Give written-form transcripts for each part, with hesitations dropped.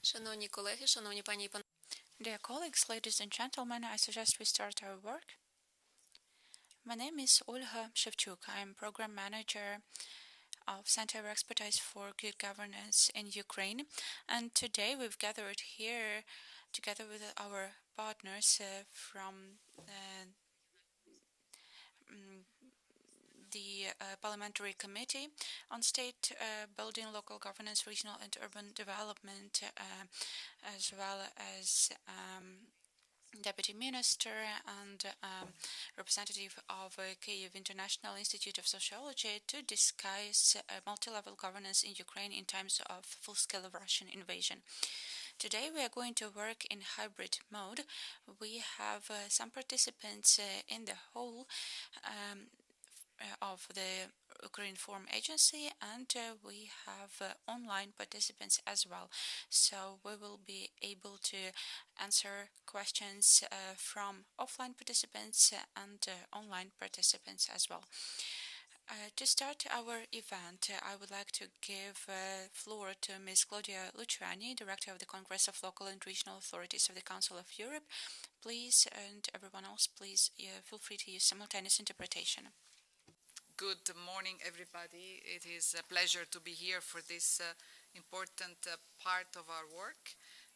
Шановні колеги, шановні пані і панове. Dear colleagues, ladies and gentlemen, I suggest we start our work. My name is Olga Shevchuk. I am Program Manager of Center of Expertise for Good Governance in Ukraine. And today we've gathered here together with our partners from the Parliamentary Committee on State Building, Local Governance, Regional and Urban Development, as well as Deputy Minister and representative of Kyiv International Institute of Sociology to discuss multi-level governance in Ukraine in times of full-scale Russian invasion. Today we are going to work in hybrid mode. We have some participants in the whole of the Ukraine Forum Agency, and we have online participants as well. So we will be able to answer questions from offline participants and online participants as well. To start our event, I would like to give floor to Ms. Claudia Luciani, Director of the Congress of Local and Regional Authorities of the Council of Europe. Please, and everyone else, please feel free to use simultaneous interpretation. Good morning, everybody. It is a pleasure to be here for this important part of our work,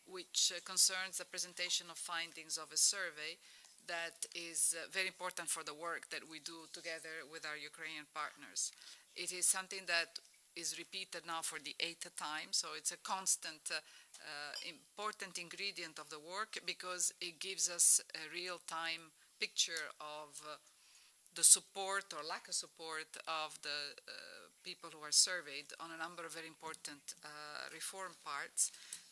which concerns the presentation of findings of a survey that is very important for the work that we do together with our Ukrainian partners. It is something that is repeated now for the 8th time, so it's a constant, important ingredient of the work because it gives us a real-time picture of the support or lack of support of the people who are surveyed on a number of very important reform parts,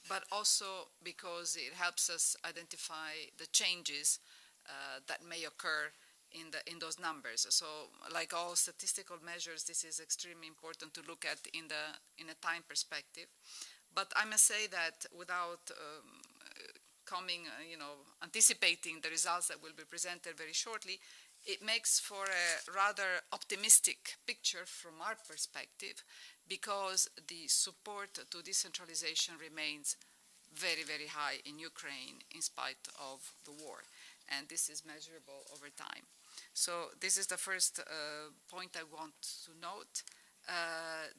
but also because it helps us identify the changes that may occur in those numbers. So, like all statistical measures, this is extremely important to look at in a time perspective. But I must say that without anticipating the results that will be presented very shortly, it makes for a rather optimistic picture from our perspective because the support to decentralization remains very, very high in Ukraine in spite of the war. And this is measurable over time. So this is the first point I want to note.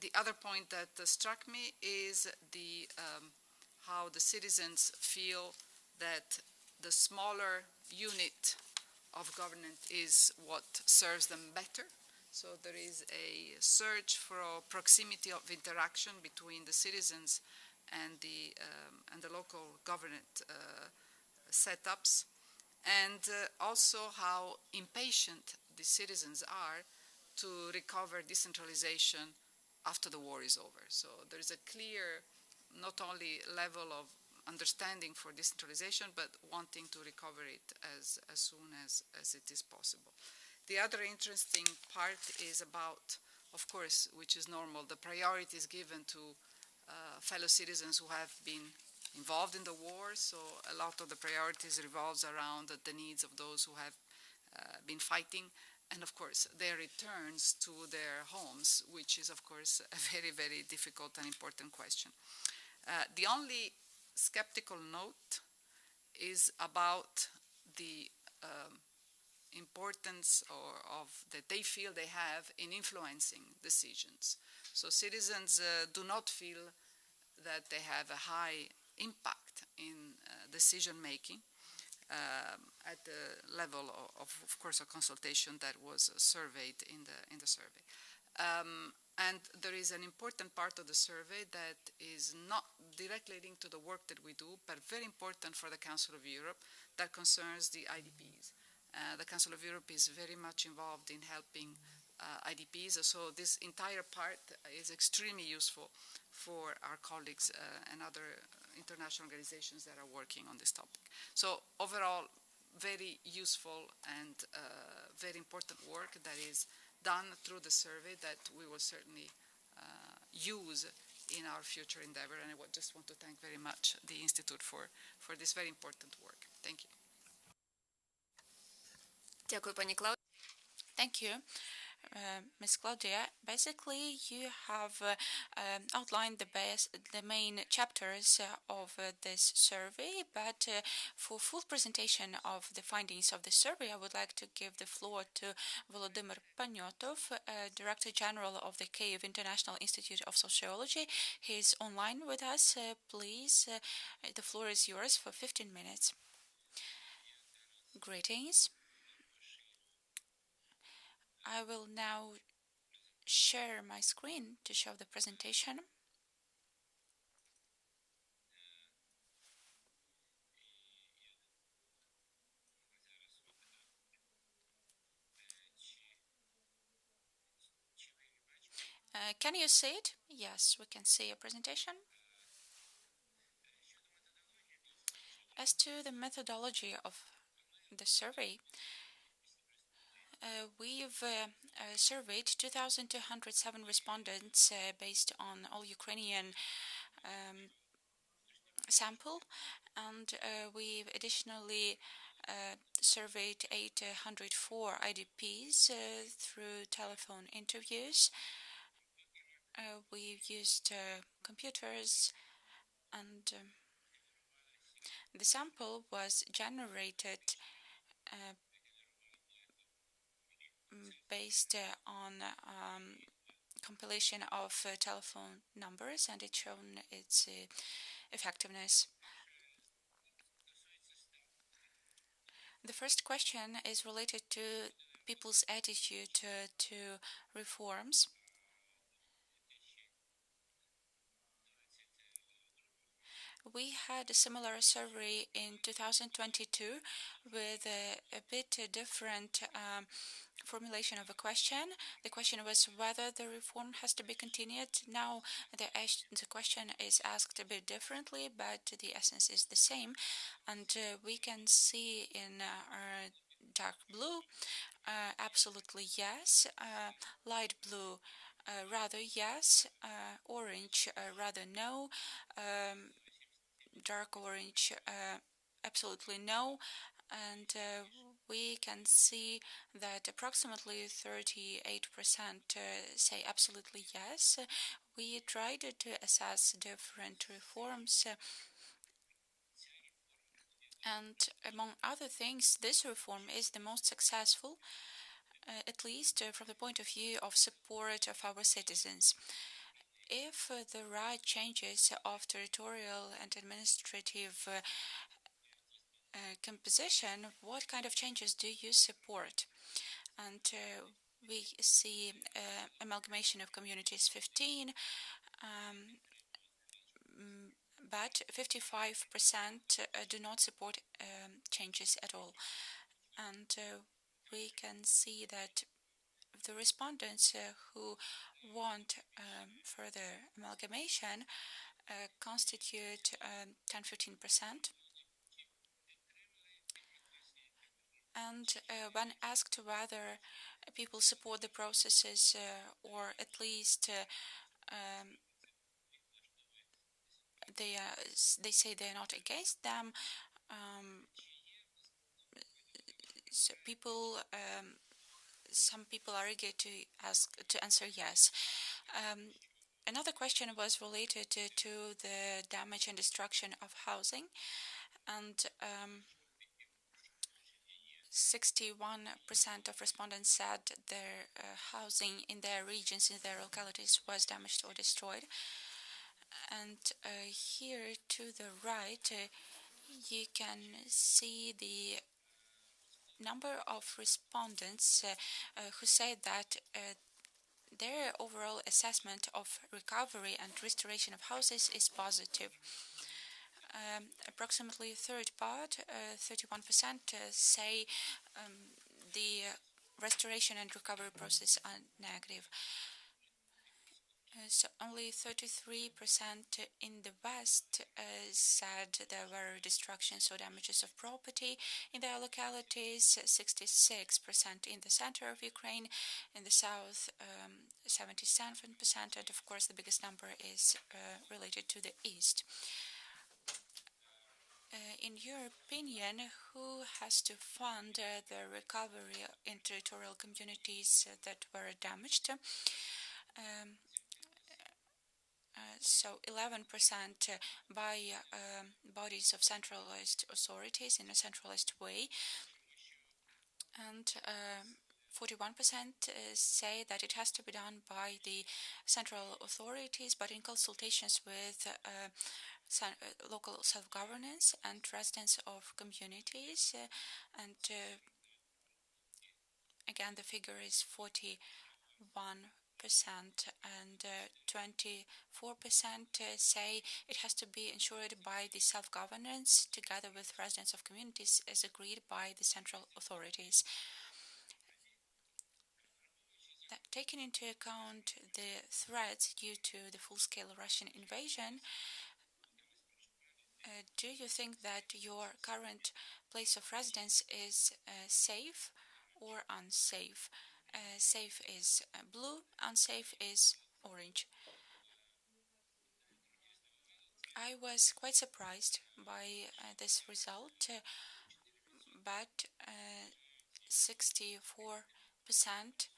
The other point that struck me is how the citizens feel that the smaller unit of government is what serves them better. So there is a search for a proximity of interaction between the citizens and the local government setups, and also how impatient the citizens are to recover decentralization after the war is over. So there is a clear, not only level of understanding for decentralization, but wanting to recover it as soon as it is possible. The other interesting part is about, of course, which is normal, the priorities given to fellow citizens who have been involved in the war. So a lot of the priorities revolves around the needs of those who have been fighting, and of course their returns to their homes, which is of course a very, very difficult and important question. The only skeptical note is about the importance that they feel they have in influencing decisions. So citizens do not feel that they have a high impact in decision making at the level of course, a consultation that was surveyed in the survey. And there is an important part of the survey that is not directly linked to the work that we do, but very important for the Council of Europe, that concerns the IDPs. The Council of Europe is very much involved in helping IDPs, so this entire part is extremely useful for our colleagues and other international organizations that are working on this topic. So overall, very useful and very important work that is done through the survey that we will certainly use in our future endeavor. And I just want to thank very much the Institute for this very important work. Thank you. Дякую, пані Клаудія. Thank you. Ms. Claudia, basically you have outlined the main chapters of this survey, but for full presentation of the findings of the survey, I would like to give the floor to Volodymyr Panyotov, Director General of the Kyiv International Institute of Sociology. He is online with us. Please, the floor is yours for 15 minutes. Greetings. I will now share my screen to show the presentation. Can you see it? Yes, we can see a presentation. As to the methodology of the survey, we've surveyed 2,207 respondents based on all Ukrainian sample, and we've additionally surveyed 804 IDPs through telephone interviews. We've used computers, and the sample was generated based on compilation of telephone numbers, and it's shown its effectiveness. The first question is related to people's attitude to reforms. We had a similar survey in 2022 with a bit different formulation of a question. The question was whether the reform has to be continued. Now the question is asked a bit differently, but the essence is the same. And we can see in dark blue, absolutely yes, light blue, rather yes, orange, rather no, dark orange, absolutely no, and we can see that approximately 38% say absolutely yes. We tried to assess different reforms, and among other things, this reform is the most successful, at least from the point of view of support of our citizens. If the right changes of territorial and administrative composition, what kind of changes do you support? And we see amalgamation of communities 15, but 55% do not support changes at all. And we can see that the respondents who want further amalgamation constitute 10-15%. And when asked whether people support the processes or at least they say they're not against them, so some people are eager to answer yes. Another question was related to the damage and destruction of housing, and 61% of respondents said their housing in their regions, in their localities, was damaged or destroyed. And here to the right, you can see the number of respondents who say that their overall assessment of recovery and restoration of houses is positive. Approximately a third part, 31%, say the restoration and recovery process are negative. So only 33% in the West said there were destructions or damages of property in their localities, 66% in the center of Ukraine, in the south 77%, and of course the biggest number is related to the east. In your opinion, who has to fund the recovery in territorial communities that were damaged? So 11% by bodies of centralized authorities in a centralized way, and 41% say that it has to be done by the central authorities, but in consultations with local self-governance and residents of communities. And again, the figure is 41%, and 24% say it has to be ensured by the self-governance together with residents of communities as agreed by the central authorities. Taking into account the threats due to the full-scale Russian invasion, do you think that your current place of residence is safe or unsafe? Safe is blue, unsafe is orange. I was quite surprised by this result, but 64%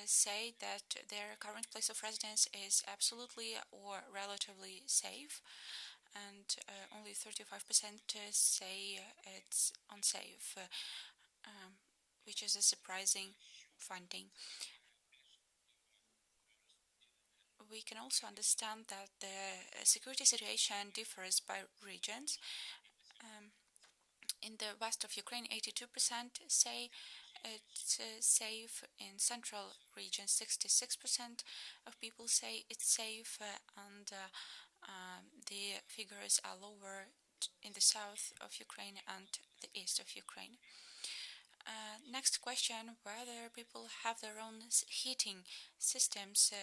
say that their current place of residence is absolutely or relatively safe, and only 35% say it's unsafe, which is a surprising finding. We can also understand that the security situation differs by regions. In the west of Ukraine, 82% say it's safe. In central region, 66% of people say it's safe, and the figures are lower in the south of Ukraine and the east of Ukraine. Next question, whether people have their own heating systems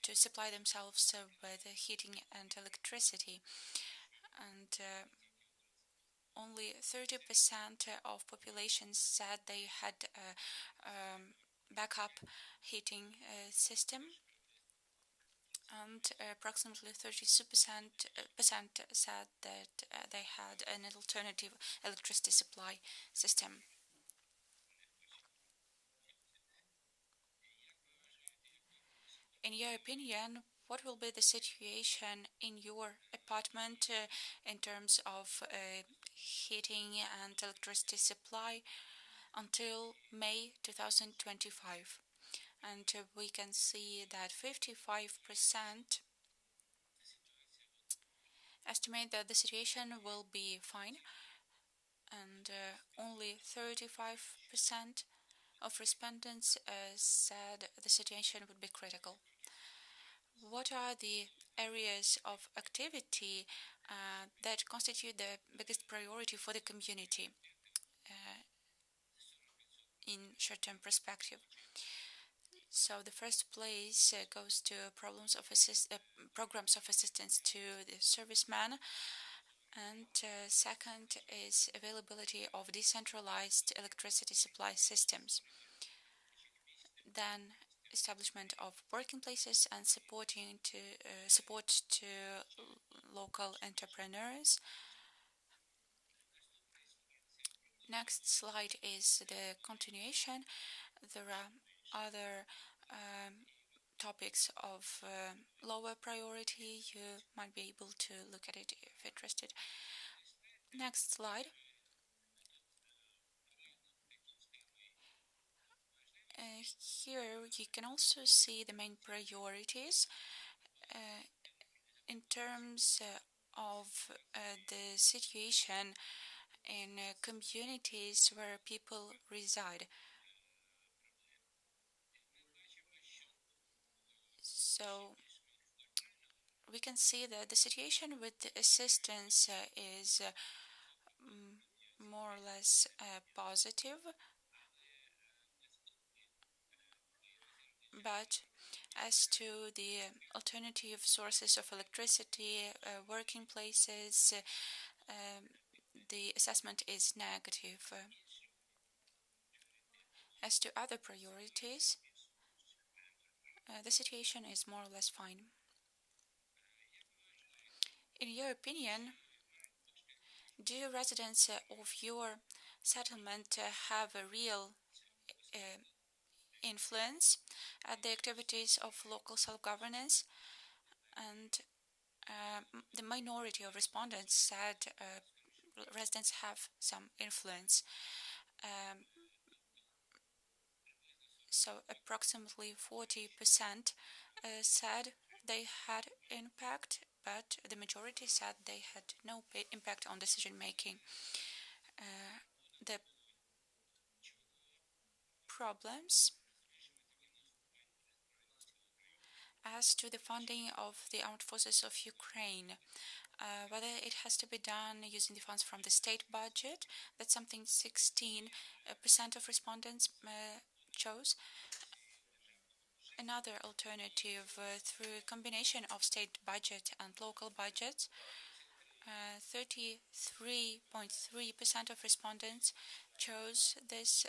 to supply themselves with heating and electricity. And only 30% of population said they had a backup heating system, and approximately 32% said that they had an alternative electricity supply system. In your opinion, what will be the situation in your apartment in terms of heating and electricity supply until May 2025? And we can see that 55% estimate that the situation will be fine, and only 35% of respondents said the situation would be critical. What are the areas of activity that constitute the biggest priority for the community in short-term perspective? So the first place goes to programs of assistance to the serviceman, and second is availability of decentralized electricity supply systems. Then establishment of working places and support to local entrepreneurs. Next slide is the continuation. There are other topics of lower priority. You might be able to look at it if interested. Next slide. Here you can also see the main priorities in terms of the situation in communities where people reside. So we can see that the situation with the assistance is more or less positive, but as to the alternative sources of electricity, working places, the assessment is negative. As to other priorities, the situation is more or less fine. In your opinion, Do residents of your settlement have a real influence at the activities of local self-governance? And the minority of respondents said residents have some influence. Um, so approximately 40% said they had impact, but the majority said they had no impact on decision making. The problems as to the funding of the armed forces of Ukraine, whether it has to be done using the funds from the state budget, that's something 16% of respondents chose. Another alternative through a combination of state budget and local budgets. 33.3% of respondents chose this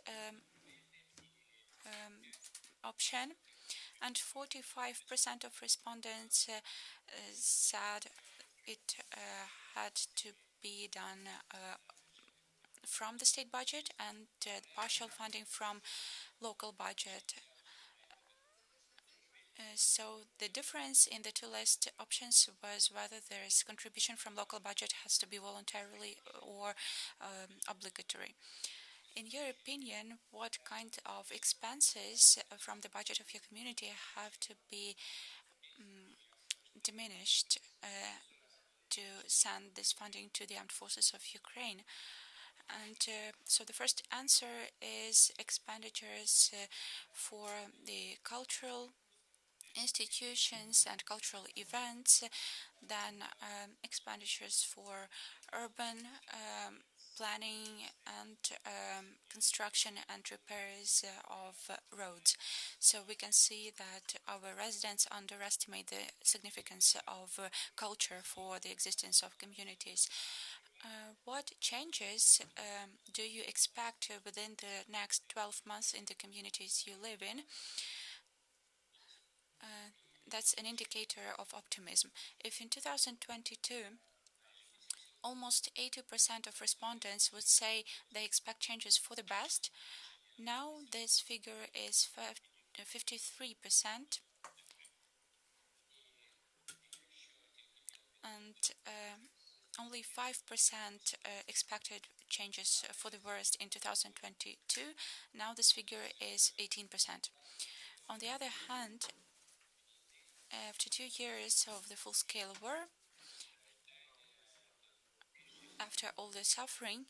option, and 45% of respondents said it had to be done from the state budget and partial funding from local budget. So the difference in the two list options was whether there is contribution from local budget has to be voluntarily or obligatory. In your opinion, what kind of expenses from the budget of your community have to be diminished to send this funding to the armed forces of Ukraine? And so the first answer is expenditures for the cultural institutions and cultural events, then expenditures for urban planning and construction and repairs of roads. So we can see that our residents underestimate the significance of culture for the existence of communities. What changes do you expect within the next 12 months in the communities you live in? That's an indicator of optimism. If in 2022, almost 80% of respondents would say they expect changes for the best, now this figure is 53%, and only 5% expected changes for the worst in 2022. Now this figure is 18%. On the other hand, after 2 years of the full-scale war, after all the suffering,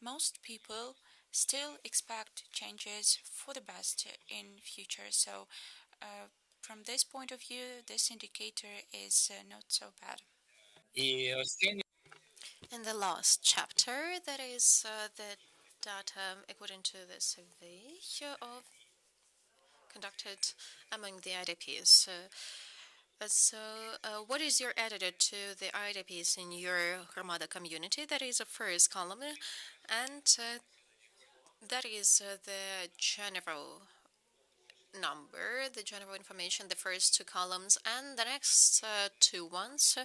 most people still expect changes for the best in future. So from this point of view, this indicator is not so bad. In the last chapter, that is the data according to the survey of conducted among the IDPs. What is your attitude to the IDPs in your Hromada community? That is the first column, and that is the general number, the general information, the first two columns, and the next two ones.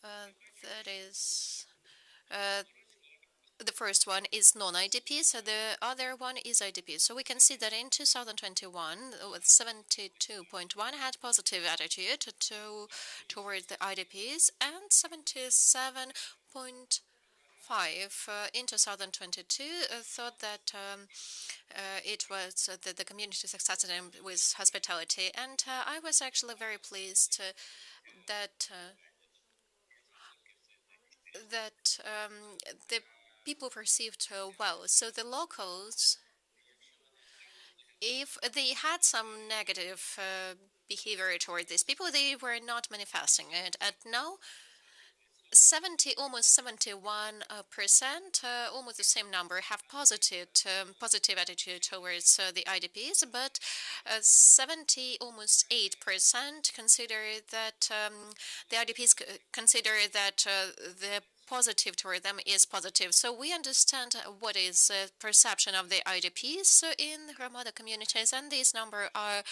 That is. The first one is non-IDP, so the other one is IDP. So we can see that in 2021, 72.1 had positive attitude toward the IDPs, and 77.5 in 2022 thought that it was that the community successed them with hospitality. And I was actually very pleased that the people perceived well. So the locals, if they had some negative behavior toward these people, they were not manifesting it. And now, almost 71%, almost the same number, have positive attitude towards the IDPs, but almost 8% consider that the IDPs consider that the positive toward them is positive. So we understand what is perception of the IDPs in Hromada communities, and these numbers are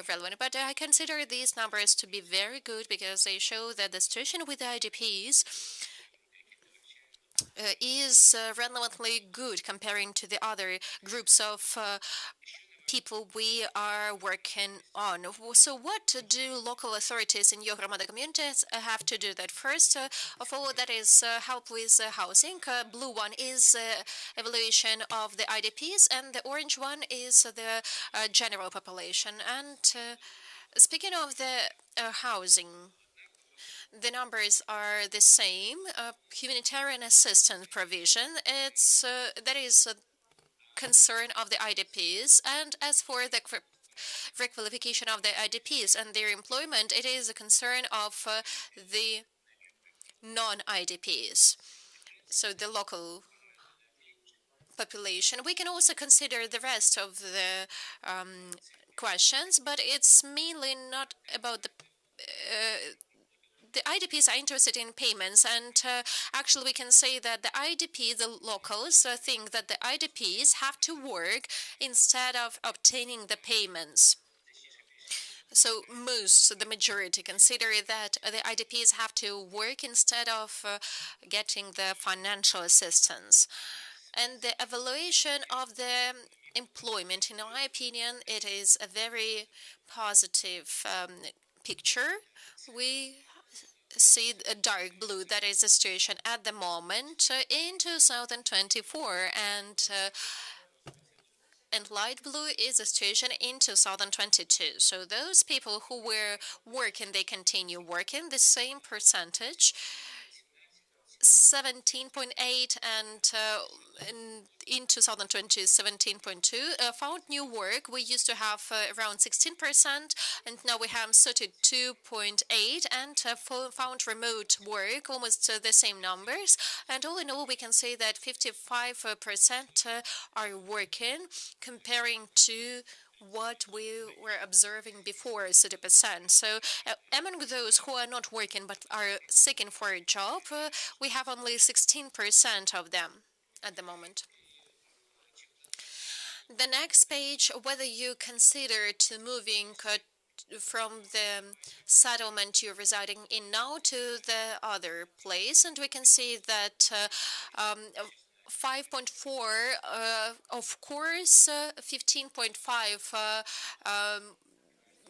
relevant. But I consider these numbers to be very good because they show that the situation with the IDPs is relevantly good comparing to the other groups of people we are working on. So what do local authorities in your Ramada communities have to do that? First of all, that is help with housing. Blue one is evaluation of the IDPs, and the orange one is the general population. And speaking of the housing, the numbers are the same. Humanitarian assistance provision, that is a concern of the IDPs. And as for the requalification of the IDPs and their employment, it is a concern of the non-IDPs, so the local population. We can also consider the rest of the questions, but it's mainly not about the IDPs are interested in payments, and actually we can say that the IDP, the locals, think that the IDPs have to work instead of obtaining the payments. So the majority, consider that the IDPs have to work instead of getting the financial assistance. And the evaluation of the employment, in my opinion, it is a very positive picture. We see a dark blue, that is the situation at the moment in 2024, and light blue is the situation in 2022. So those people who were working, they continue working the same percentage, 17.8, and in 2020, 17.2, found new work. We used to have around 16%, and now we have 32.8, and found remote work, almost the same numbers. And all in all, we can say that 55% are working, comparing to what we were observing before, 30%. So among those who are not working but are seeking for a job, we have only 16% of them at the moment. The next page, whether you consider to moving from the settlement you're residing in now to the other place, and we can see that 5.4, of course, 15.5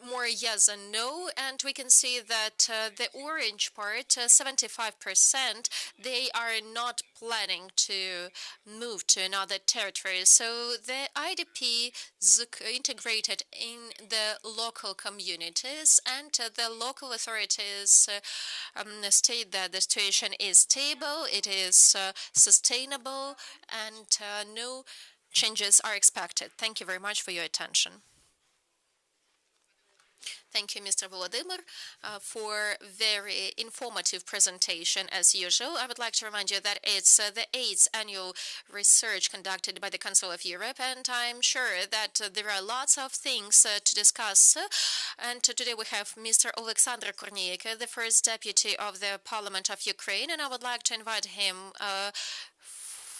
more yes and no, and we can see that the orange part, 75%, they are not planning to move to another territory. So the IDP is integrated in the local communities, and the local authorities state that the situation is stable, it is sustainable, and no changes are expected. Thank you very much for your attention. Thank you, Mr. Volodymyr, for very informative presentation as usual. I would like to remind you that it's the 8th annual research conducted by the Council of Europe, and I'm sure that there are lots of things to discuss. And today we have Mr. Oleksandr Korniyenko, the first deputy of the Parliament of Ukraine, and I would like to invite him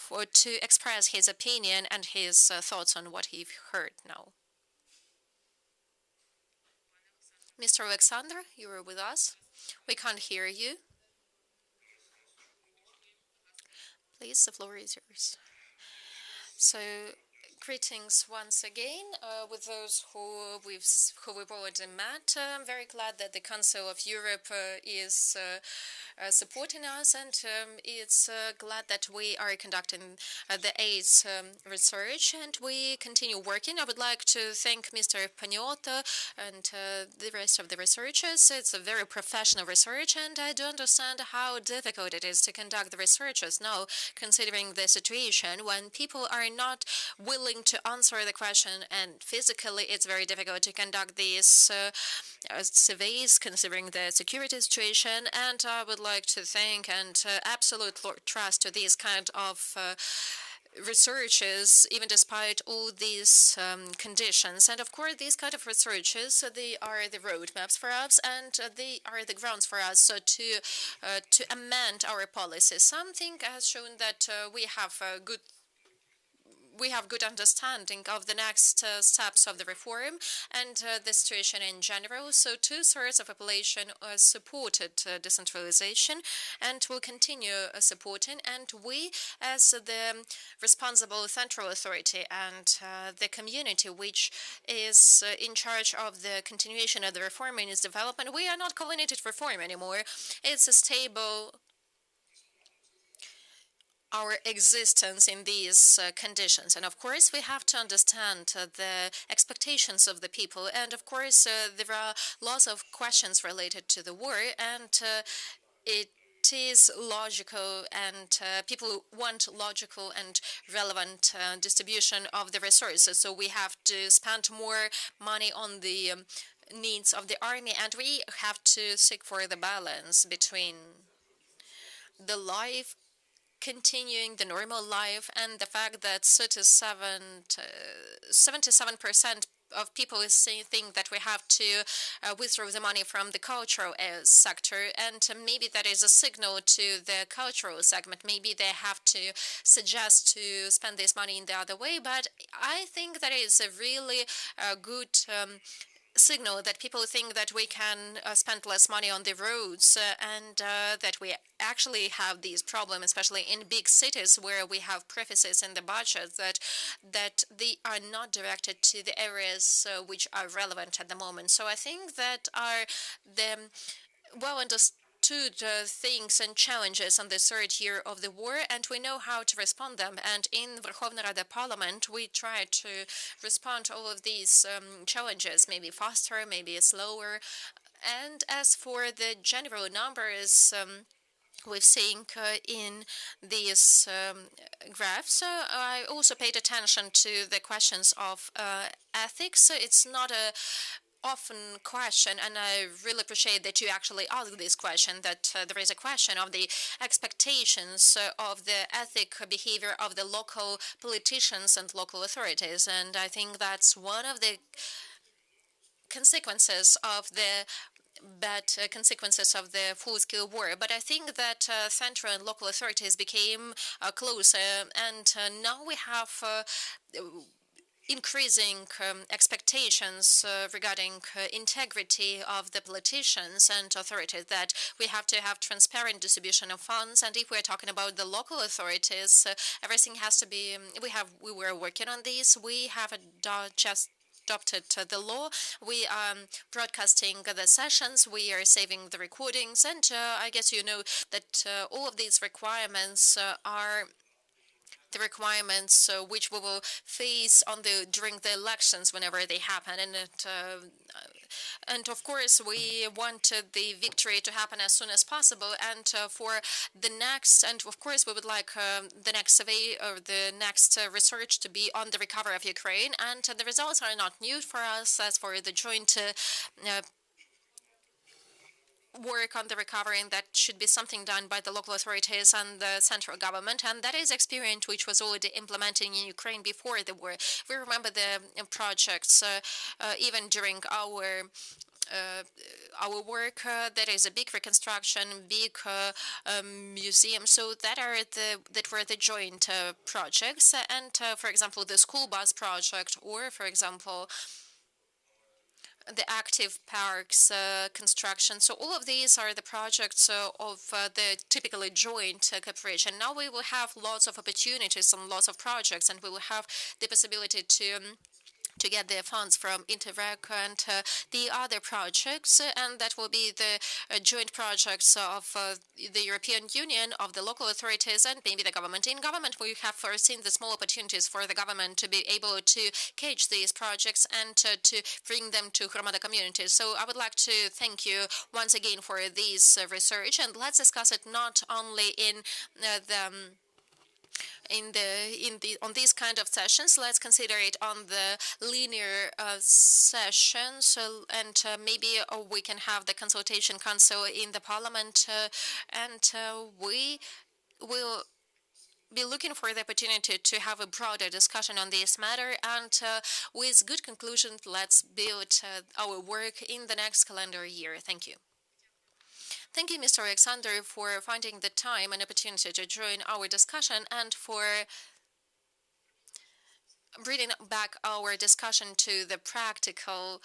to express his opinion and his thoughts on what he heard now. Mr. Alexander, you are with us. We can't hear you. Please, the floor is yours. So, greetings once again with those who we've already met. I'm very glad that the Council of Europe is supporting us, and it's glad that we are conducting the AIDS research, and we continue working. I would like to thank Mr. Paniotto and the rest of the researchers. It's a very professional research, and I do understand how difficult it is to conduct the researches now, considering the situation when people are not willing to answer the question, and physically it's very difficult to conduct these surveys, considering the security situation. And I would like to thank and absolute trust to these kind of researches, even despite all these conditions. And of course, these kind of researches, they are the roadmaps for us, and they are the grounds for us to amend our policies. Something has shown that we have good we have good understanding of the next steps of the reform and the situation in general. So two-thirds of the population supported decentralization and will continue supporting. And we, as the responsible central authority and the community which is in charge of the continuation of the reform and its development, we are not calling it reform anymore. It's a stable our existence in these conditions. And of course, we have to understand the expectations of the people. And of course, there are lots of questions related to the war, and it is logical, and people want logical and relevant distribution of the resources. So we have to spend more money on the needs of the army, and we have to seek for the balance between the life continuing the normal life and the fact that 77% of people think that we have to withdraw the money from the cultural sector, and maybe that is a signal to the cultural segment. Maybe they have to suggest to spend this money in the other way, but I think that is a really good signal that people think that we can spend less money on the roads and that we actually have these problems, especially in big cities where we have prefaces in the budget that they are not directed to the areas which are relevant at the moment. So I think that are the well understood things and challenges on the third year of the war, and we know how to respond them. And in Verkhovna Rada Parliament, we try to respond to all of these challenges, maybe faster, maybe slower. And as for the general numbers, we've seen in these graphs. I also paid attention to the questions of ethics. It's not a often question, and I really appreciate that you actually asked this question, that there is a question of the expectations of the ethic behavior of the local politicians and local authorities. And I think that's one of the consequences of the bad consequences of the full-scale war. But I think that central and local authorities became closer, and now we have increasing expectations regarding integrity of the politicians and authorities, that we have to have transparent distribution of funds. And if we're talking about the local authorities, everything has to be, we were working on this. We have just adopted the law. We are broadcasting the sessions. We are saving the recordings. And I guess you know that all of these requirements are the requirements which we will face during the elections whenever they happen, and of course we want the victory to happen as soon as possible. And for the next, and of course we would like the next survey or the next research to be on the recovery of Ukraine, and the results are not new for us. As for the joint work on the recovery, and that should be something done by the local authorities and the central government, and that is experience which was already implemented in Ukraine before the war. We remember the projects even during our work. That is a big reconstruction, big museum. So that were the joint projects, and for example the school bus project, or for example the active parks construction. So all of these are the projects of the typically joint cooperation. Now we will have lots of opportunities and lots of projects, and we will have the possibility to get the funds from Interreg and the other projects, and that will be the joint projects of the European Union, of the local authorities, and maybe the government. In government, we have foreseen the small opportunities for the government to be able to catch these projects and to bring them to Hromada communities. So I would like to thank you once again for this research, and let's discuss it not only on these kind of sessions. Let's consider it on the linear sessions, and maybe we can have the consultation council in the parliament, and we will be looking for the opportunity to have a broader discussion on this matter, and with good conclusions, let's build our work in the next calendar year. Thank you. Thank you, Mr. Alexander, for finding the time and opportunity to join our discussion, and for bringing back our discussion to the practical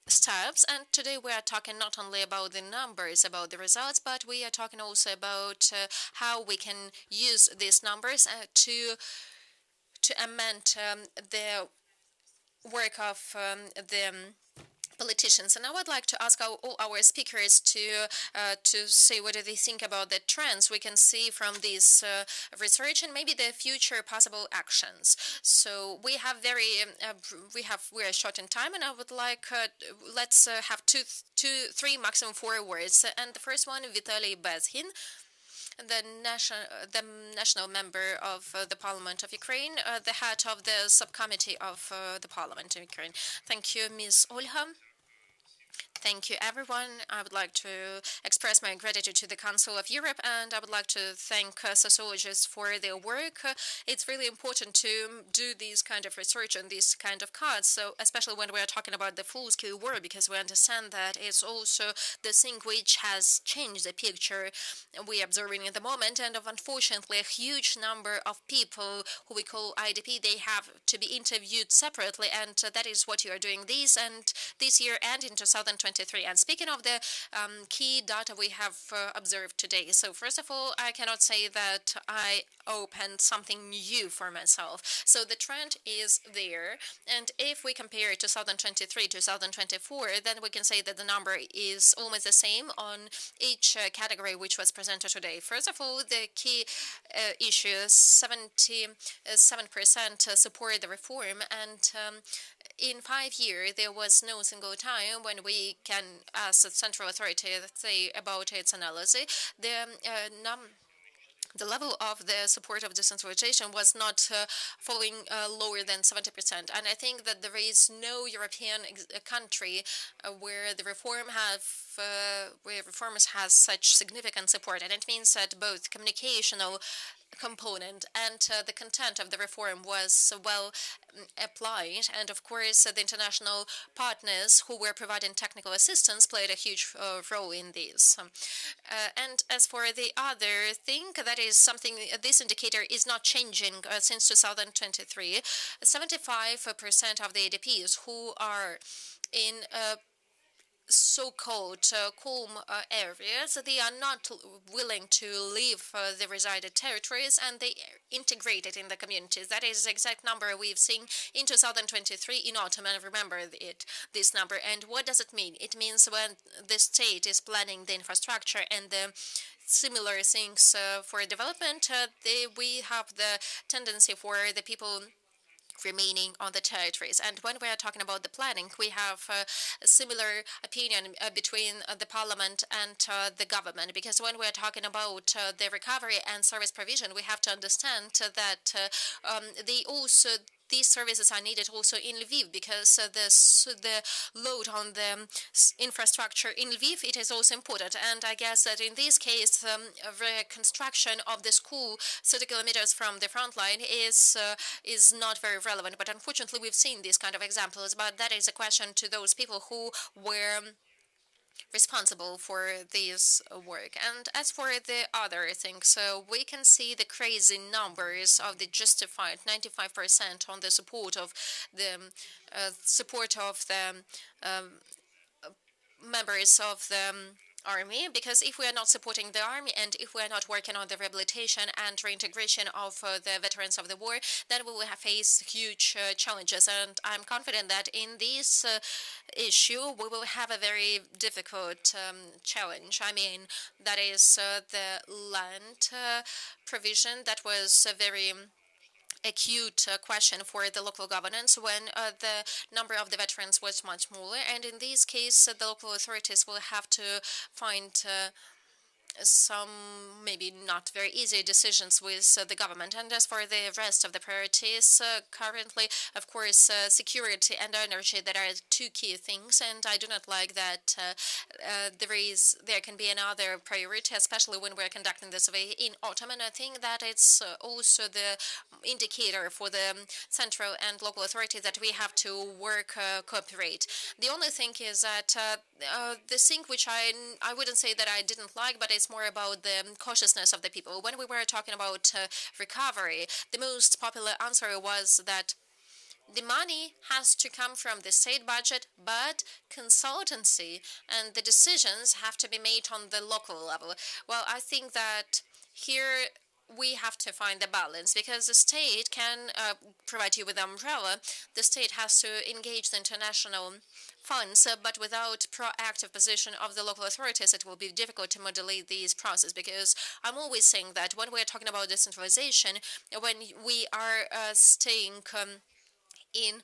steps. And today we are talking not only about the numbers, about the results, but we are talking also about how we can use these numbers to amend the work of the politicians. And I would like to ask all our speakers to say what do they think about the trends we can see from this research and maybe the future possible actions. So we have we are short in time, and I would like let's have three, maximum 4 words. And the first one, Vitaly Bezhin, the national member of the Parliament of Ukraine, the head of the subcommittee of the Parliament of Ukraine. Thank you, Ms. Olha. Thank you, everyone. I would like to express my gratitude to the Council of Europe, and I would like to thank sociologists for their work. It's really important to do these kind of research and these kind of cards, so especially when we are talking about the full-scale war, because we understand that it's also the thing which has changed the picture we are observing at the moment, and unfortunately a huge number of people who we call IDP, they have to be interviewed separately, and that is what you are doing this year and in 2023. And speaking of the key data we have observed today, so first of all, I cannot say that I opened something new for myself. So the trend is there, and if we compare 2023 to 2024, then we can say that the number is almost the same on each category which was presented today. First of all, the key issue, 77% support the reform, and in 5 years, there was no single time when we can, as a central authority, say about its analysis, the level of the support of decentralization was not falling lower than 70%. And I think that there is no European country where the where reformers has such significant support. And it means that both communicational component and the content of the reform was well applied, and of course the international partners who were providing technical assistance played a huge role in this. And as for the other thing, that is something, this indicator is not changing since 2023. 75% of the ADPs who are in so-called calm areas, they are not willing to leave the resided territories, and they integrated in the communities. That is the exact number we've seen in 2023 in autumn, and remember this number. And what does it mean? It means when the state is planning the infrastructure and the similar things for development, we have the tendency for the people remaining on the territories. And when we are talking about the planning, we have a similar opinion between the parliament and the government, because when we are talking about the recovery and service provision, we have to understand that these services are needed also in Lviv, because the load on the infrastructure in Lviv, it is also important. And I guess that in this case, the construction of the school 30 kilometers from the front line is not very relevant. But unfortunately, we've seen these kind of examples. But that is a question to those people who were responsible for this work. And as for the other things, so we can see the crazy numbers of the justified 95% on the support of the members of the army, because if we are not supporting the army and if we are not working on the rehabilitation and reintegration of the veterans of the war, then we will have faced huge challenges. And I'm confident that in this issue we will have a very difficult challenge. I mean, that is the land provision. That was a very acute question for the local governance when the number of the veterans was much smaller, and in this case the local authorities will have to find some maybe not very easy decisions with the government. And as for the rest of the priorities, currently, of course, security and energy, that are two key things, and I do not like that there can be another priority, especially when we're conducting the survey in autumn. And I think that it's also the indicator for the central and local authorities that we have to work cooperate. The only thing is that the thing which I wouldn't say that I didn't like, but it's it's more about the cautiousness of the people. When we were talking about recovery, the most popular answer was that the money has to come from the state budget, but consultancy and the decisions have to be made on the local level. Well, I think that here we have to find the balance because the state can provide you with an umbrella. The state has to engage the international funds, but without proactive position of the local authorities, it will be difficult to modulate these processes. Because I'm always saying that when we're talking about decentralization, when we are staying in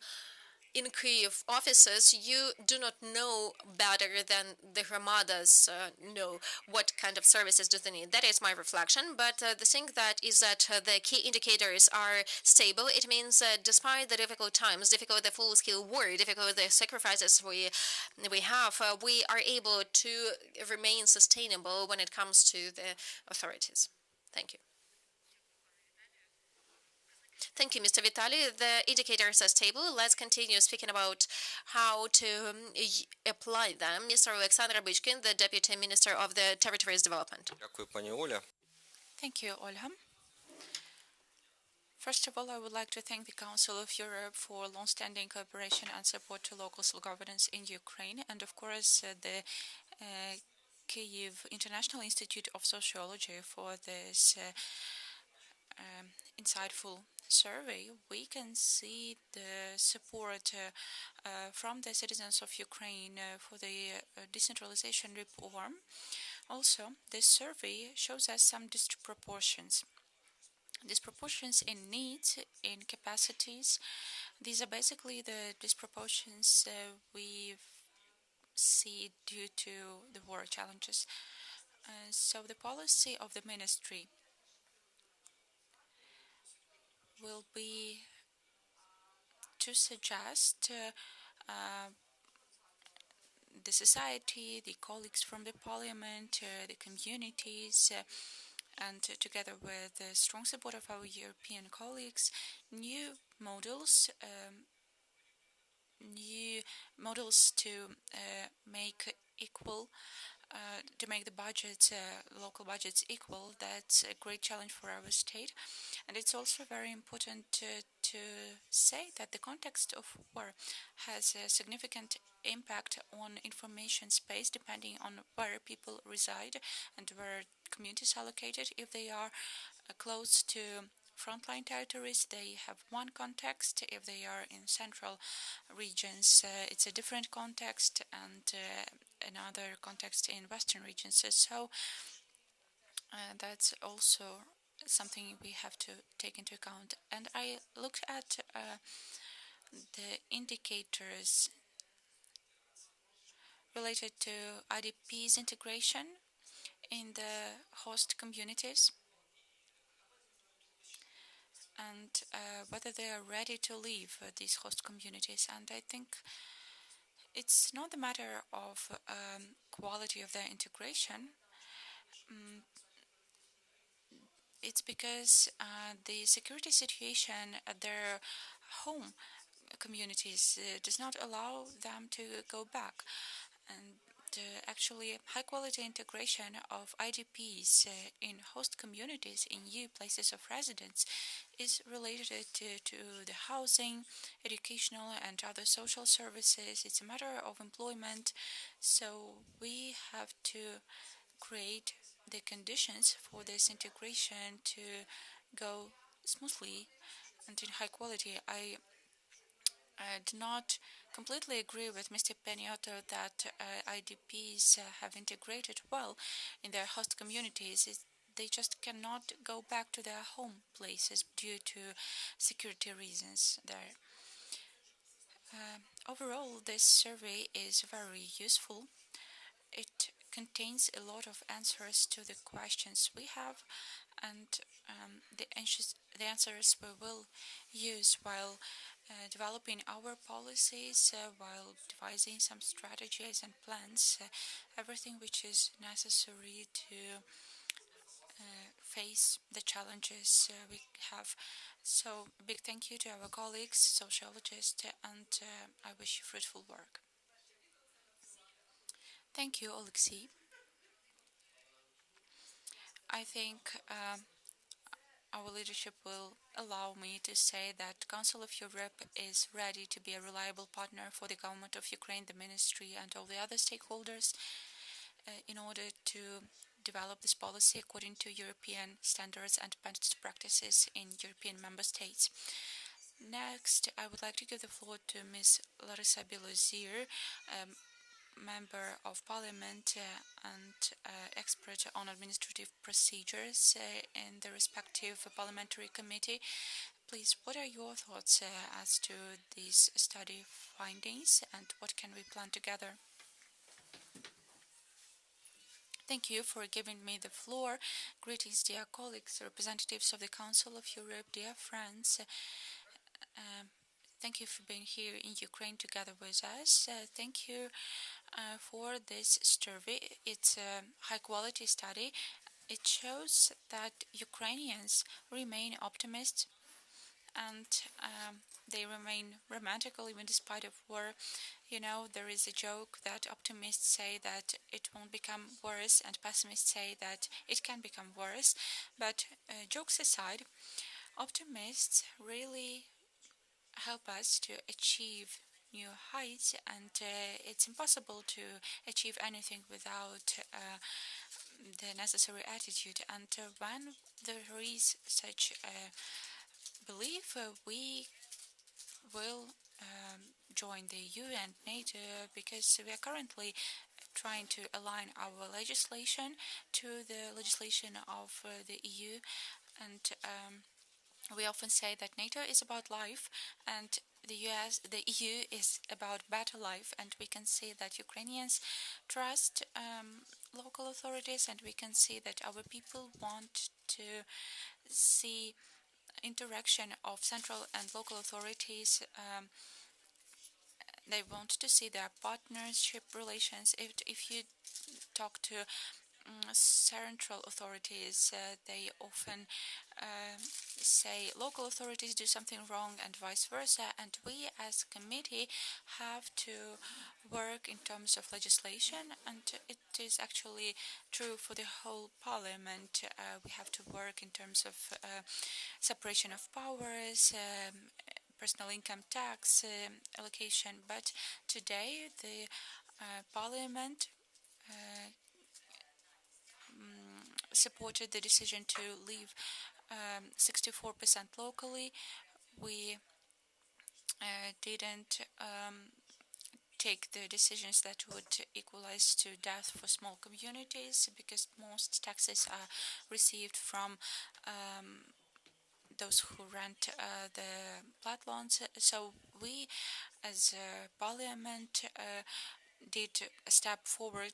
Kyiv offices, you do not know better than the Hramadas know what kind of services do they need. That is my reflection. But the thing that is that the key indicators are stable. It means that despite the difficult times, difficult the full-scale war, difficult the sacrifices we have, we are able to remain sustainable when it comes to the authorities. Thank you. Thank you, Mr. Vitali. The indicators are stable. Let's continue speaking about how to apply them. Mr. Alexander Bychkin, the Deputy Minister of the Territories Development. Thank you, Olha. First of all, I would like to thank the Council of Europe for long-standing cooperation and support to local self-governance in Ukraine, and of course the Kyiv International Institute of Sociology for this insightful survey. We can see the support from the citizens of Ukraine for the decentralization reform. Also, this survey shows us some disproportions. Disproportions in needs, in capacities. These are basically the disproportions we see due to the war challenges. So the policy of the ministry will be to suggest the society, the colleagues from the parliament, the communities, and together with the strong support of our European colleagues, new models to make equal, to make the budgets, local budgets equal. That's a great challenge for our state. And it's also very important to say that the context of war has a significant impact on information space depending on where people reside and where communities are located. If they are close to frontline territories, they have one context. If they are in central regions, it's a different context, and another context in western regions. So that's also something we have to take into account. And I looked at the indicators related to IDP's integration in the host communities and whether they are ready to leave these host communities. And I think it's not a matter of quality of their integration. It's because the security situation at their home communities does not allow them to go back. And actually, high-quality integration of IDPs in host communities in new places of residence is related to the housing, educational, and other social services. It's a matter of employment. So we have to create the conditions for this integration to go smoothly and in high quality. I do not completely agree with Mr. Peniotto that IDPs have integrated well in their host communities. They just cannot go back to their home places due to security reasons there. Overall, this survey is very useful. It contains a lot of answers to the questions we have, and the answers we will use while developing our policies, while devising some strategies and plans, everything which is necessary to face the challenges we have. So, big thank you to our colleagues, sociologists, and I wish you fruitful work. Thank you, Alexei. I think our leadership will allow me to say that Council of Europe is ready to be a reliable partner for the government of Ukraine, the ministry, and all the other stakeholders in order to develop this policy according to European standards and best practices in European member states. Next, I would like to give the floor to Ms. Larissa Bilozir, Member of Parliament and expert on administrative procedures in the respective parliamentary committee. Please, what are your thoughts as to these study findings and what can we plan together? Thank you for giving me the floor. Greetings, dear colleagues, representatives of the Council of Europe, dear friends. Thank you for being here in Ukraine together with us. Thank you for this survey. It's a high-quality study. It shows that Ukrainians remain optimists and they remain romantical even despite of war. You know, there is a joke that optimists say that it won't become worse and pessimists say that it can become worse. But jokes aside, optimists really help us to achieve new heights, and it's impossible to achieve anything without the necessary attitude. And when there is such a belief, we will join the EU and NATO because we are currently trying to align our legislation to the legislation of the EU, and we often say that NATO is about life and the EU is about better life, and we can see that Ukrainians trust local authorities, and we can see that our people want to see interaction of central and local authorities. They want to see their partnership relations. If you talk to central authorities, they often say local authorities do something wrong and vice versa, and we as committee have to work in terms of legislation, and it is actually true for the whole parliament. We have to work in terms of separation of powers, personal income tax allocation, but today the parliament supported the decision to leave 64% locally. We didn't take the decisions that would equalize to death for small communities because most taxes are received from those who rent the flat loans. So we, as Parliament, did a step forward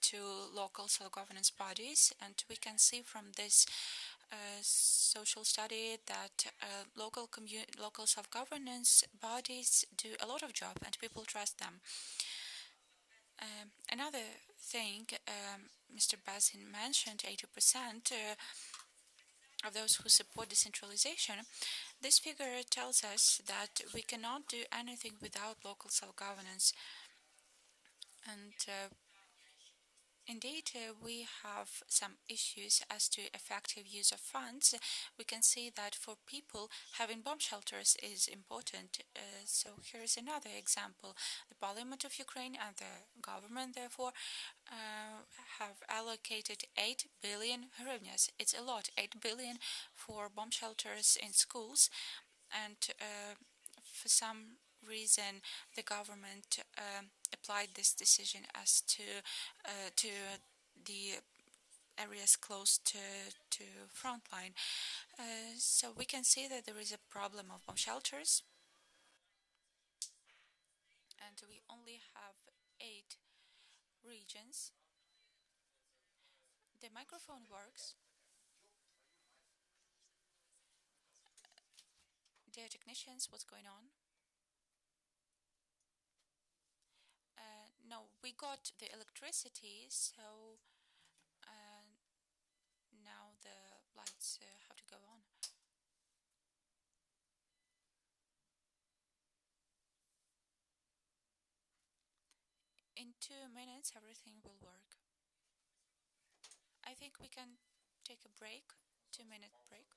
to local self-governance bodies, and we can see from this social study that local self-governance bodies do a lot of job, and people trust them. Another thing, Mr. Bazin mentioned 80% of those who support decentralization. This figure tells us that we cannot do anything without local self-governance. And indeed, we have some issues as to effective use of funds. We can see that for people, having bomb shelters is important. So here is another example. The Parliament of Ukraine and the government, therefore, have allocated 8 billion hryvnias. It's a lot, 8 billion for bomb shelters in schools. And for some reason, the government applied this decision as to the areas close to frontline. So we can see that there is a problem of bomb shelters, and we only have 8 regions. The microphone works. Dear technicians, what's going on? No, we got the electricity, so now the lights have to go on. In 2 minutes, everything will work. I think we can take a break, 2-minute break.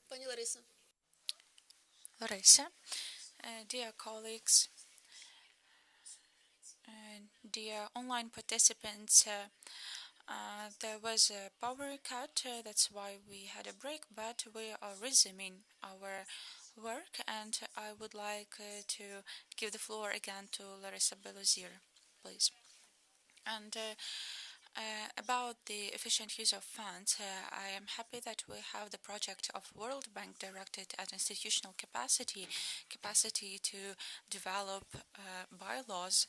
Пані Лариса. Larissa, dear colleagues, dear online participants, there was a power cut, that's why we had a break, but we are resuming our work, and I would like to give the floor again to Larissa Belozir, please. And about the efficient use of funds, I am happy that we have the project of World Bank directed at institutional capacity to develop bylaws.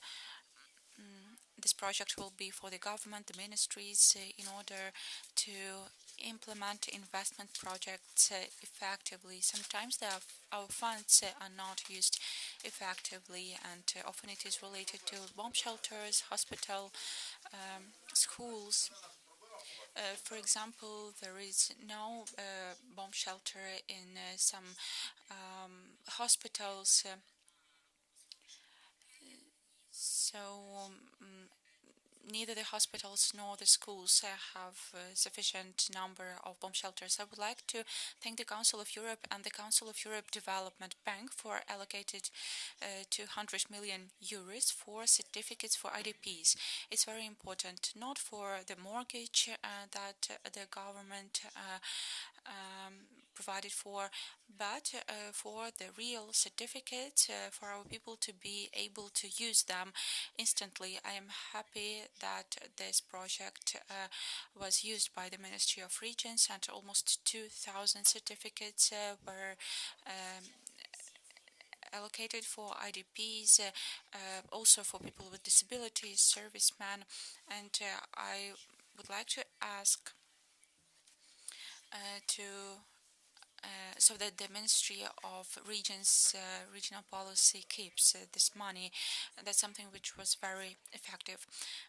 This project will be for the government, the ministries, in order to implement investment projects effectively. Sometimes our funds are not used effectively, and often it is related to bomb shelters, hospital, schools. For example, there is no bomb shelter in some hospitals. So neither the hospitals nor the schools have a sufficient number of bomb shelters. I would like to thank the Council of Europe and the Council of Europe Development Bank for allocated 200 million euros for certificates for IDPs. It's very important, not for the mortgage that the government provided for, but for the real certificates for our people to be able to use them instantly. I am happy that this project was used by the Ministry of Regions, and almost 2,000 certificates were allocated for IDPs, also for people with disabilities, servicemen, and I would like to ask to so that the Ministry of Regions, regional policy keeps this money. That's something which was very effective.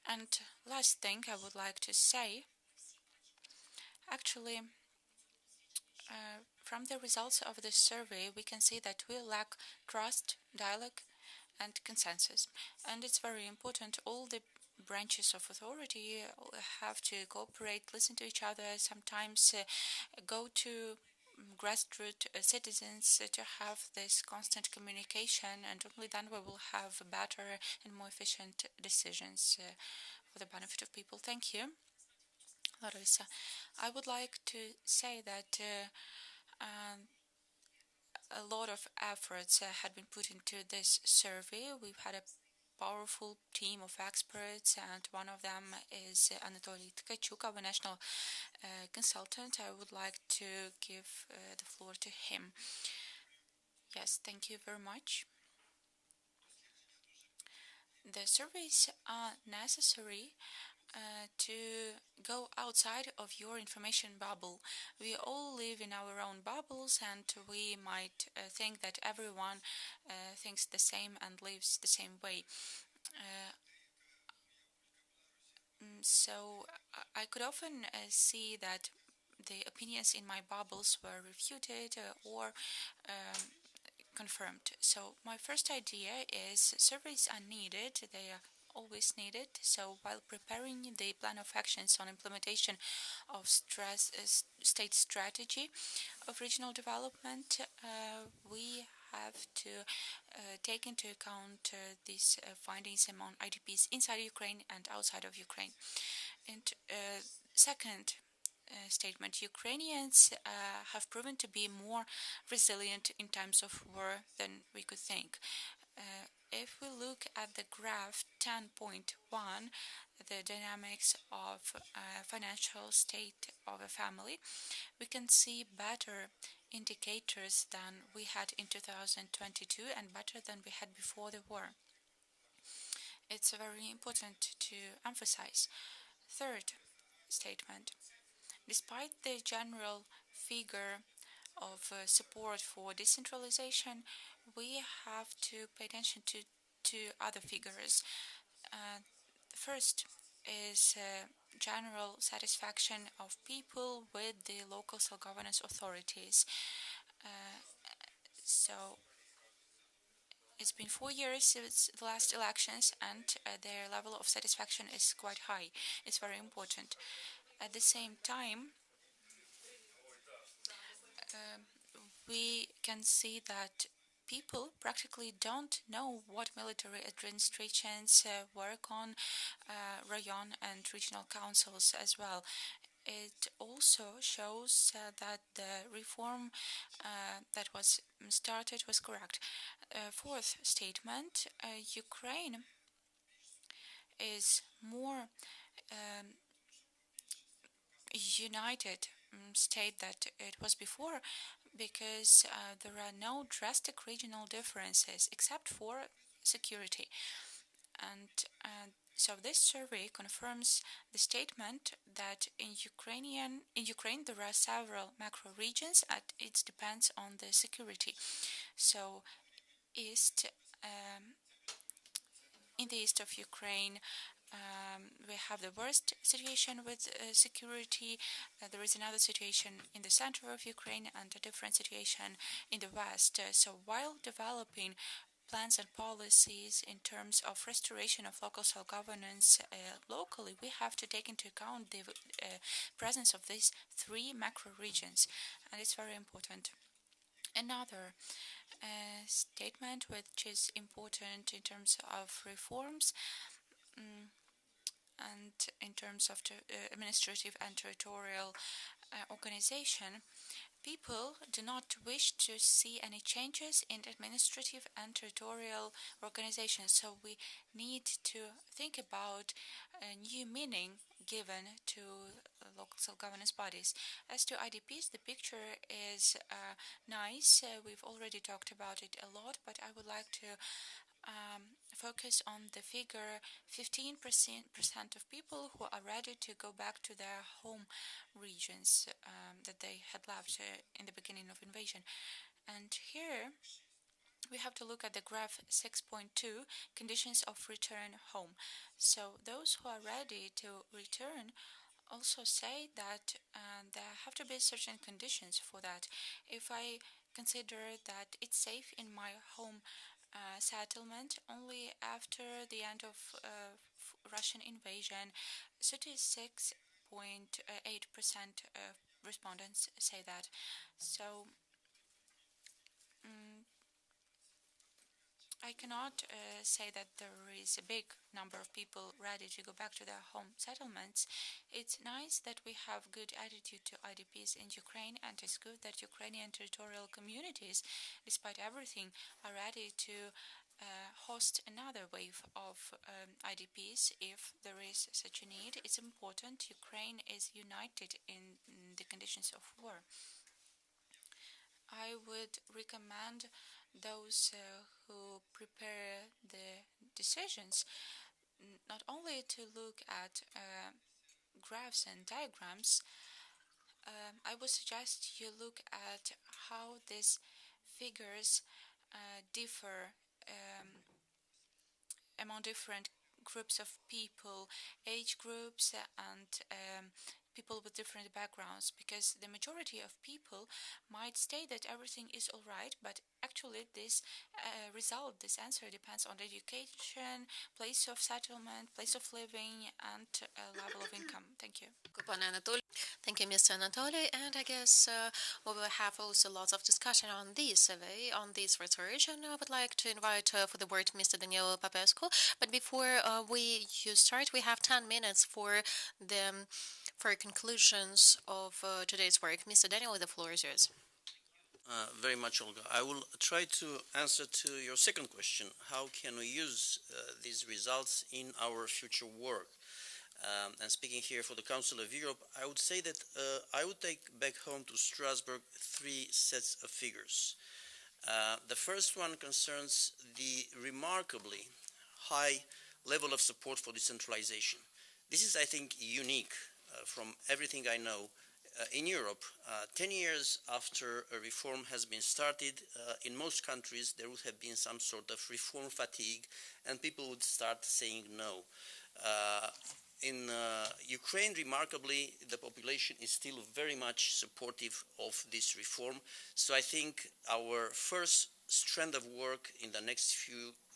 And last thing I would like to say, actually, from the results of this survey, we can see that we lack trust, dialogue, and consensus. And it's very important. All the branches of authority have to cooperate, listen to each other, sometimes go to grassroots citizens to have this constant communication, and only then we will have better and more efficient decisions for the benefit of people. Thank you, Larissa. I would like to say that a lot of efforts had been put into this survey. We've had a powerful team of experts, and one of them is Anatoly Tkachuk, our national consultant. I would like to give the floor to him. Yes, thank you very much. The surveys are necessary to go outside of your information bubble. We all live in our own bubbles, and we might think that everyone thinks the same and lives the same way. So I could often see that the opinions in my bubbles were refuted or confirmed. So my first idea is surveys are needed. They are always needed. So while preparing the plan of actions on implementation of state strategy of regional development, we have to take into account these findings among IDPs inside Ukraine and outside of Ukraine. And second statement, Ukrainians have proven to be more resilient in times of war than we could think. If we look at the graph 10.1, the dynamics of financial state of a family, we can see better indicators than we had in 2022 and better than we had before the war. It's very important to emphasize. Third statement, despite the general figure of support for decentralization, we have to pay attention to other figures. First is general satisfaction of people with the local self-governance authorities. So it's been 4 years since the last elections, and their level of satisfaction is quite high. It's very important. At the same time, we can see that people practically don't know what military administrations work on, rayon and regional councils as well. It also shows that the reform that was started was correct. Fourth statement, Ukraine is more united state that it was before, because there are no drastic regional differences except for security. And so this survey confirms the statement that in Ukraine there are several macro regions, and it depends on the security. So in the east of Ukraine, we have the worst situation with security. There is another situation in the center of Ukraine and a different situation in the west. So while developing plans and policies in terms of restoration of local self-governance locally, we have to take into account the presence of these three macro regions, and it's very important. Another statement which is important in terms of reforms and in terms of administrative and territorial organization, People do not wish to see any changes in administrative and territorial organization, so we need to think about a new meaning given to local governance bodies. As to IDPs, the picture is nice. We've already talked about it a lot, but I would like to focus on the figure 15% of people who are ready to go back to their home regions that they had left in the beginning of invasion. And here we have to look at the graph 6.2, conditions of return home. So those who are ready to return also say that there have to be certain conditions for that. If I consider that it's safe in my home settlement, only after the end of Russian invasion, 36.8% of respondents say that. So I cannot say that there is a big number of people ready to go back to their home settlements. It's nice that we have good attitude to IDPs in Ukraine, and it's good that Ukrainian territorial communities, despite everything, are ready to host another wave of IDPs if there is such a need. It's important Ukraine is united in the conditions of war. I would recommend those who prepare the decisions not only to look at graphs and diagrams. I would suggest you look at how these figures differ among different groups of people, age groups, and people with different backgrounds, because the majority of people might state that everything is all right, but actually this answer depends on education, place of settlement, place of living, and level of income. Thank you. Thank you, Mr. Anatoly. And I guess we will have also lots of discussion on this survey, on this research. And I would like to invite for the word Mr. Daniel Popescu. But before you start, we have 10 minutes for conclusions of today's work. Mr. Daniel, the floor is yours. Very much, Olga. I will try to answer to your second question. How can we use these results in our future work? And speaking here for the Council of Europe, I would say that I would take back home to Strasbourg 3 sets of figures. The first one concerns the remarkably high level of support for decentralization. This is, I think, unique from everything I know. In Europe, 10 years after a reform has been started, in most countries there would have been some sort of reform fatigue and people would start saying no. In Ukraine, remarkably, the population is still very much supportive of this reform. So I think our first strand of work in the next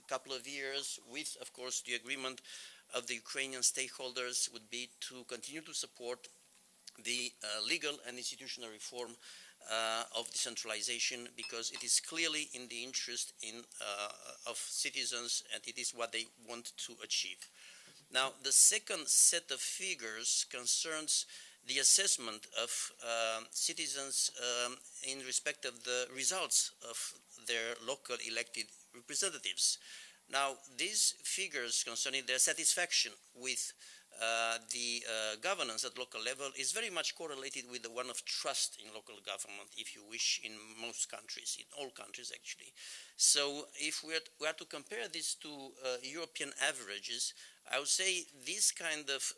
couple of years, with, of course, the agreement of the Ukrainian stakeholders, would be to continue to support the legal and institutional reform of decentralization, because it is clearly in the interest of citizens and it is what they want to achieve. Now, the second set of figures concerns the assessment of citizens in respect of the results of their local elected representatives. Now, these figures concerning their satisfaction with the governance at local level is very much correlated with the one of trust in local government, if you wish, in most countries, in all countries actually. So if we are to compare this to European averages, I would say this kind of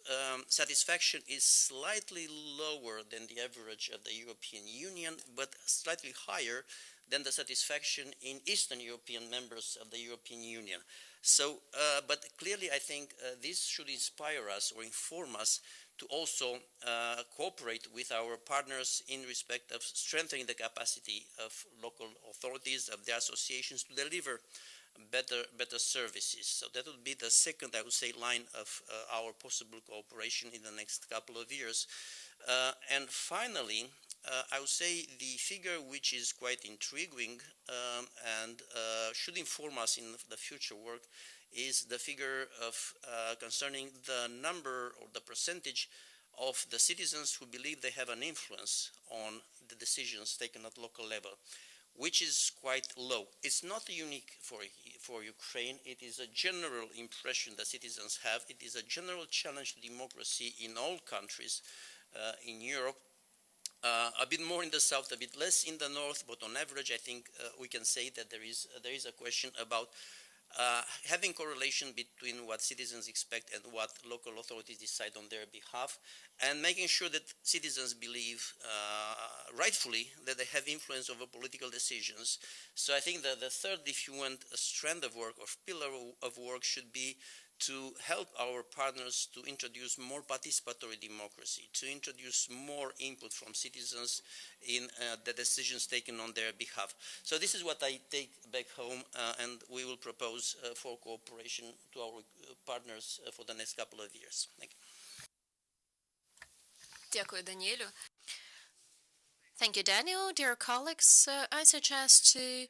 satisfaction is slightly lower than the average of the European Union, but slightly higher than the satisfaction in Eastern European members of the European Union. So, but clearly I think this should inspire us or inform us to also cooperate with our partners in respect of strengthening the capacity of local authorities, of their associations, to deliver better services. So that would be the second, I would say, line of our possible cooperation in the next couple of years. And finally, I would say the figure which is quite intriguing and should inform us in the future work is the figure of concerning the number or the percentage of the citizens who believe they have an influence on the decisions taken at local level, which is quite low. It's not unique for Ukraine. It is a general impression that citizens have. It is a general challenge to democracy in all countries in Europe. A bit more in the south, a bit less in the north, but on average, I think we can say that there is a question about having correlation between what citizens expect and what local authorities decide on their behalf, and making sure that citizens believe rightfully that they have influence over political decisions. So I think that the third, if you want, a strand of work or pillar of work should be to help our partners to introduce more participatory democracy, to introduce more input from citizens in the decisions taken on their behalf. So this is what I take back home, and we will propose for cooperation to our partners for the next couple of years. Thank you. Дякую, Даніелю. Thank you, Daniel. Dear colleagues, I suggest to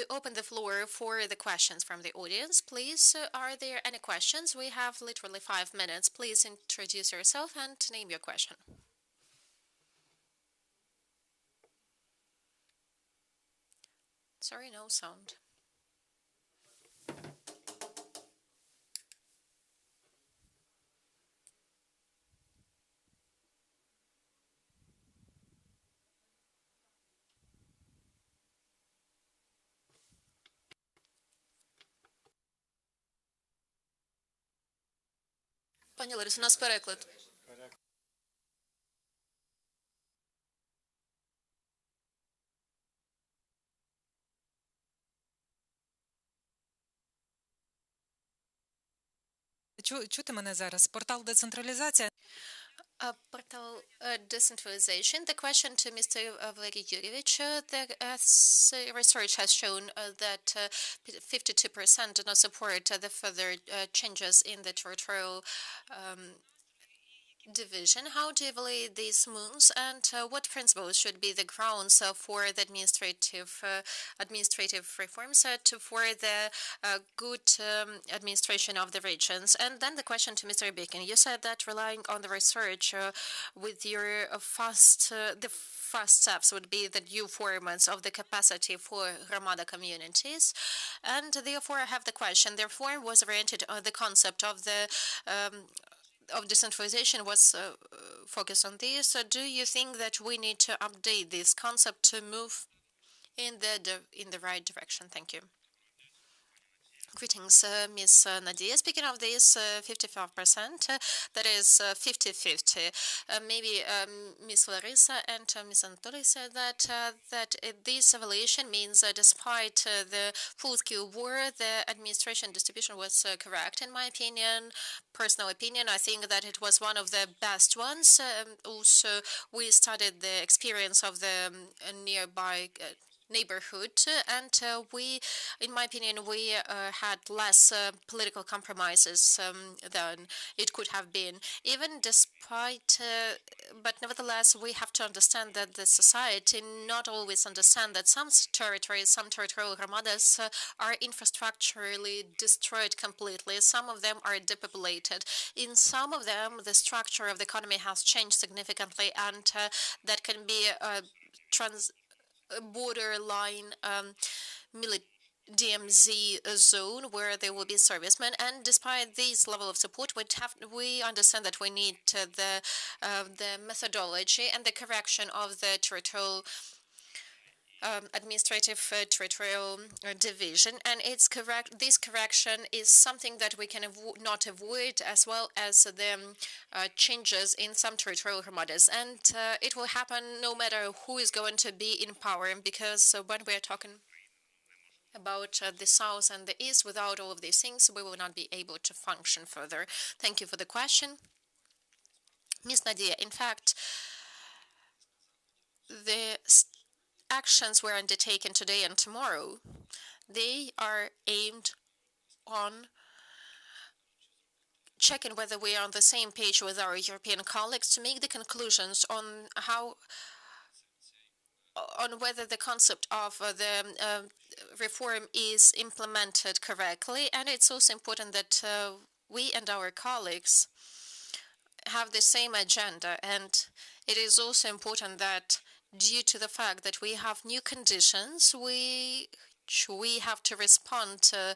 open the floor for the questions from the audience. Please, are there any questions? We have literally 5 minutes. Please introduce yourself and name your question. Sorry, no sound. Пані Ларисо, у нас переклад. Чути мене зараз? Портал децентралізація. Portal decentralization. The question to Mr. Valery Yurievich. The research has shown that 52% do not support the further changes in the territorial division. How do you evaluate these moves, and what principles should be the grounds for the administrative reforms for the good administration of the regions? And then the question to Mr. Bikin. You said that relying on the research with your the first steps would be the new formats of the capacity for Ramada communities, and therefore I have the question. The reform was oriented on the concept of the of decentralization was focused on this. So do you think that we need to update this concept to move in the right direction? Thank you. Greetings, Ms. Nadia. Speaking of this 55%, that is 50-50. Maybe Ms. Larissa and Ms. Anatoly said that this evaluation means despite the full-scale war, the administration distribution was correct. In my opinion, personal opinion, I think that it was one of the best ones. Also, we studied the experience of the nearby neighborhood, and we, in my opinion, we had less political compromises than it could have been. Even despite, but nevertheless, we have to understand that the society not always understand that some territories, some territorial ramadas are infrastructurally destroyed completely. Some of them are depopulated. In some of them, the structure of the economy has changed significantly, and that can be borderline DMZ zone where there will be servicemen, and despite this level of support, we understand that we need the methodology and the correction of the territorial administrative territorial division, and it's correct. This correction is something that we can not avoid, as well as the changes in some territorial ramadas, and it will happen no matter who is going to be in power, because when we are talking about the south and the east, without all of these things, we will not be able to function further. Thank you for the question, Ms. Nadia. In fact, the actions were undertaken today and tomorrow. They are aimed on checking whether we are on the same page with our European colleagues to make the conclusions on whether the concept of the reform is implemented correctly. And it's also important that we and our colleagues have the same agenda, and it is also important that due to the fact that we have new conditions, we have to respond to.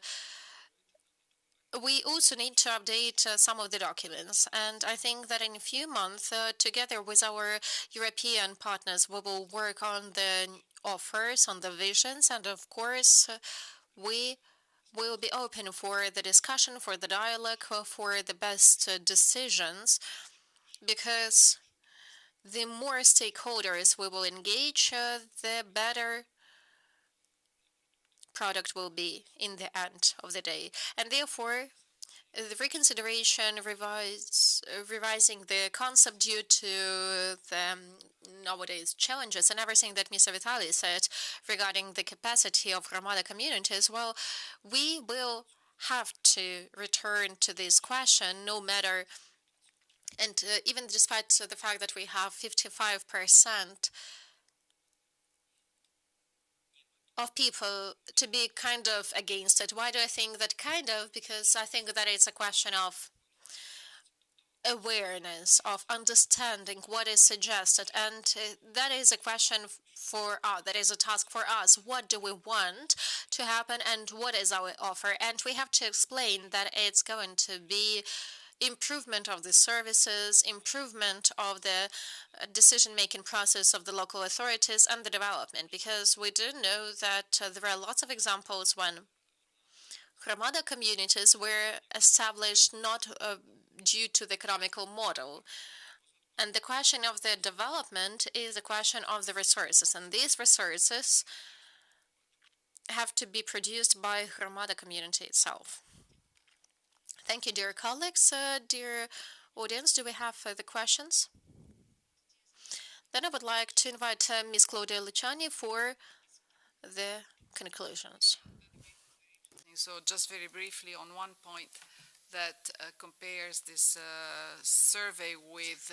We also need to update some of the documents, and I think that in a few months, together with our European partners, we will work on the offers, on the visions, and of course, we will be open for the discussion, for the dialogue, for the best decisions, because the more stakeholders we will engage, the better product will be in the end of the day. And therefore, the reconsideration, revising the concept due to the nowadays challenges and everything that Mr. Vitali said regarding the capacity of Roma communities, well, we will have to return to this question no matter, and even despite the fact that we have 55% of people to be kind of against it. Why do I think that kind of? Because I think that it's a question of awareness, of understanding what is suggested, and that is a question for us, that is a task for us. What do we want to happen, and what is our offer? And we have to explain that it's going to be improvement of the services, improvement of the decision-making process of the local authorities, and the development, because we do know that there are lots of examples when Roma communities were established not due to the economical model. And the question of the development is a question of the resources, and these resources have to be produced by Roma community itself. Thank you, dear colleagues. Dear audience, do we have further questions? Then I would like to invite Ms. Claudia Luciani for the conclusions. So just very briefly on one point that compares this survey with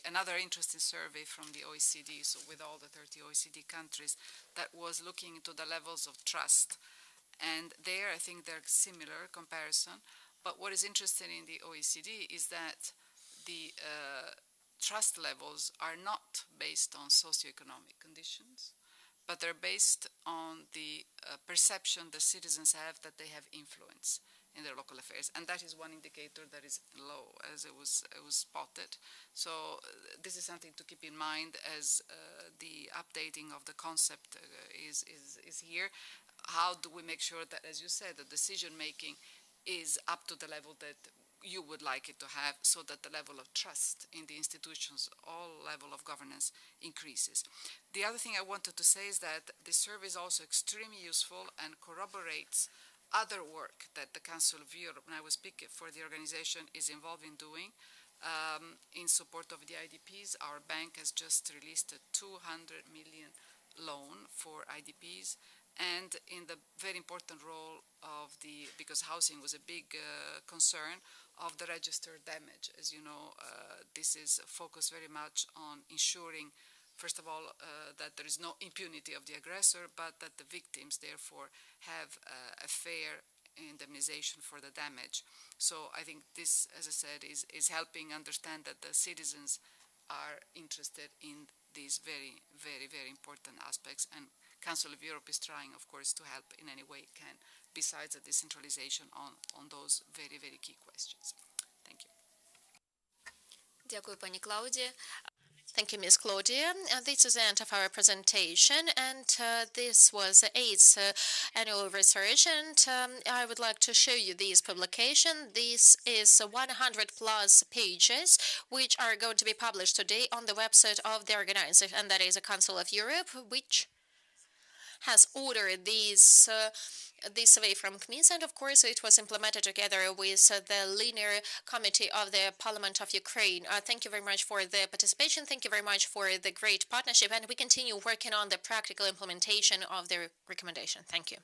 another interesting survey from the OECD, so with all the 30 OECD countries, that was looking into the levels of trust. And there I think they're similar comparison. But what is interesting in the OECD is that the trust levels are not based on socioeconomic conditions, but they're based on the perception the citizens have that they have influence in their local affairs. And that is one indicator that is low, as it was spotted. So this is something to keep in mind as the updating of the concept is here. How do we make sure that, as you said, the decision-making is up to the level that you would like it to have, so that the level of trust in the institutions, all level of governance, increases. The other thing I wanted to say is that the survey is also extremely useful and corroborates other work that the Council of Europe, and I will speak for the organization, is involved in doing in support of the IDPs. Our bank has just released a 200 million loan for IDPs, and in the very important role of because housing was a big concern, of the registered damage. As you know, this is focused very much on ensuring, first of all, that there is no impunity of the aggressor, but that the victims, therefore, have a fair indemnization for the damage. So I think this, as I said, is helping understand that the citizens are interested in these very, very, very important aspects, and Council of Europe is trying, of course, to help in any way it can, besides the decentralization on those very, very key questions. Thank you. Дякую, пані Клаудія. Thank you, Ms. Claudia. This is the end of our presentation, and this was the 8th annual research, and I would like to show you this publication. This is 100 plus pages, which are going to be published today on the website of the organizer, and that is the Council of Europe, which has ordered this survey from CMIS, and of course it was implemented together with the Linear Committee of the Parliament of Ukraine. Thank you very much for the participation. Thank you very much for the great partnership, and we continue working on the practical implementation of the recommendation. Thank you.